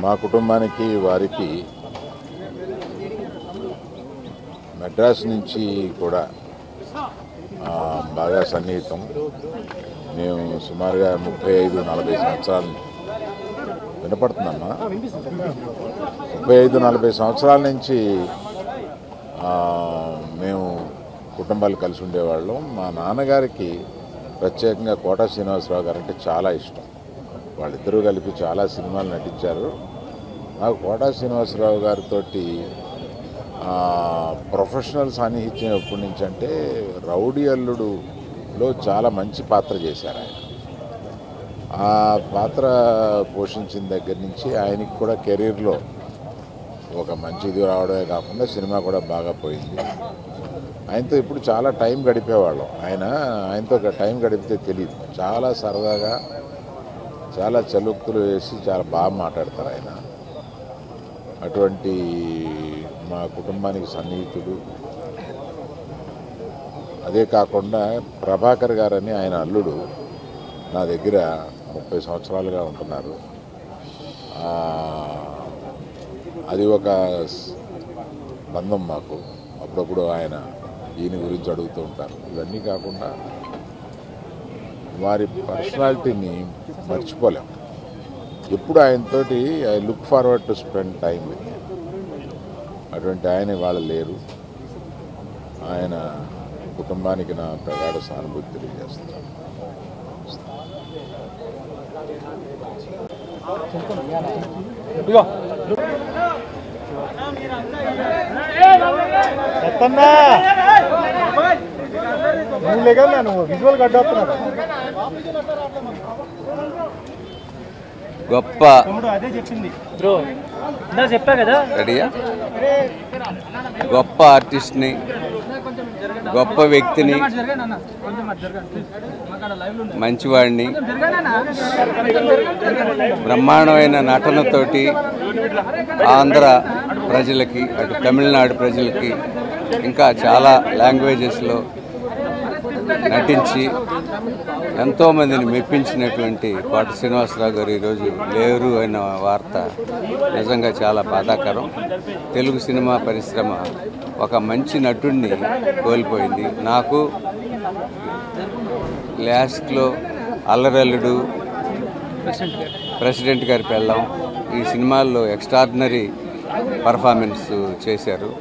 మా కుటుంబానికి వారికి మద్రాసు నుంచి కూడా బాగా సన్నిహితం. మేము సుమారుగా 35-40 సంవత్సరాలు వినపడుతుందమ్మా 35-40 సంవత్సరాల నుంచి మేము కుటుంబాలు కలిసి ఉండేవాళ్ళం. మా నాన్నగారికి ప్రత్యేకంగా కోట శ్రీనివాసరావు గారు అంటే చాలా ఇష్టం. వాళ్ళిద్దరూ కలిపి చాలా సినిమాలు నటించారు. నాకు కోట శ్రీనివాసరావు గారితో ప్రొఫెషనల్ సాన్నిహిత్యం ఎప్పటి నుంచి అంటే రౌడీ అల్లుడులో చాలా మంచి పాత్ర చేశారు ఆయన. ఆ పాత్ర పోషించిన దగ్గర నుంచి ఆయనకి కూడా కెరీర్లో ఒక మంచి ఇది రావడమే కాకుండా సినిమా కూడా బాగా పోయింది. ఆయనతో ఇప్పుడు చాలా టైం గడిపేవాళ్ళం. ఆయనతో టైం గడిపితే తెలియదు. చాలా సరదాగా చాలా చలుక్తులు వేసి చాలా బాగా మాట్లాడతారు ఆయన. అటువంటి మా కుటుంబానికి సన్నిహితుడు. అదే కాకుండా ప్రభాకర్ గారని ఆయన అల్లుడు నా దగ్గర 30 సంవత్సరాలుగా ఉంటున్నారు. అది ఒక బంధం మాకు. అప్పుడప్పుడు ఈయన గురించి అడుగుతూ ఉంటారు. ఇవన్నీ కాకుండా వారి పర్సనాలిటీని మర్చిపోలేం. ఎప్పుడు ఆయనతోటి I look forward to spend time with. అటువంటి ఆయన ఇవాళ లేరు. ఆయన కుటుంబానికి నా ప్రగాఢ సానుభూతి తెలియజేస్తున్నాను. గొప్ప రెడీయా గొప్ప ఆర్టిస్ట్ని, గొప్ప వ్యక్తిని, మంచివాడిని, బ్రహ్మాండమైన నటనతోటి ఆంధ్ర ప్రజలకి, అటు తమిళనాడు ప్రజలకి, ఇంకా చాలా లాంగ్వేజెస్లో నటించి ఎంతోమందిని మెప్పించినటువంటి కోట శ్రీనివాసరావు గారు ఈరోజు లేరు అన్న వార్త నిజంగా చాలా బాధాకరం. తెలుగు సినిమా పరిశ్రమ ఒక మంచి నటుడిని కోల్పోయింది. నాకు లాస్ట్లో అల్లరల్లుడు, ప్రెసిడెంట్ గారి పెళ్ళాం ఈ సినిమాల్లో ఎక్స్ట్రాడినరీ పర్ఫార్మెన్స్ చేశారు.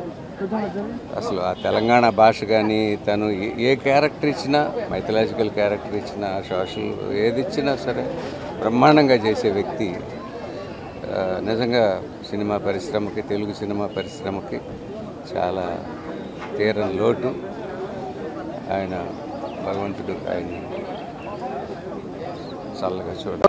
అసలు ఆ తెలంగాణ భాష కానీ తను ఏ క్యారెక్టర్ ఇచ్చినా, మైథలాజికల్ క్యారెక్టర్ ఇచ్చినా, సోషల్ ఏది ఇచ్చినా సరే బ్రహ్మాండంగా చేసే వ్యక్తి. నిజంగా సినిమా పరిశ్రమకి, తెలుగు సినిమా పరిశ్రమకి చాలా తీరని లోటు. ఆయన భగవంతుడు ఆయన్ని చల్లగా చూడాలి.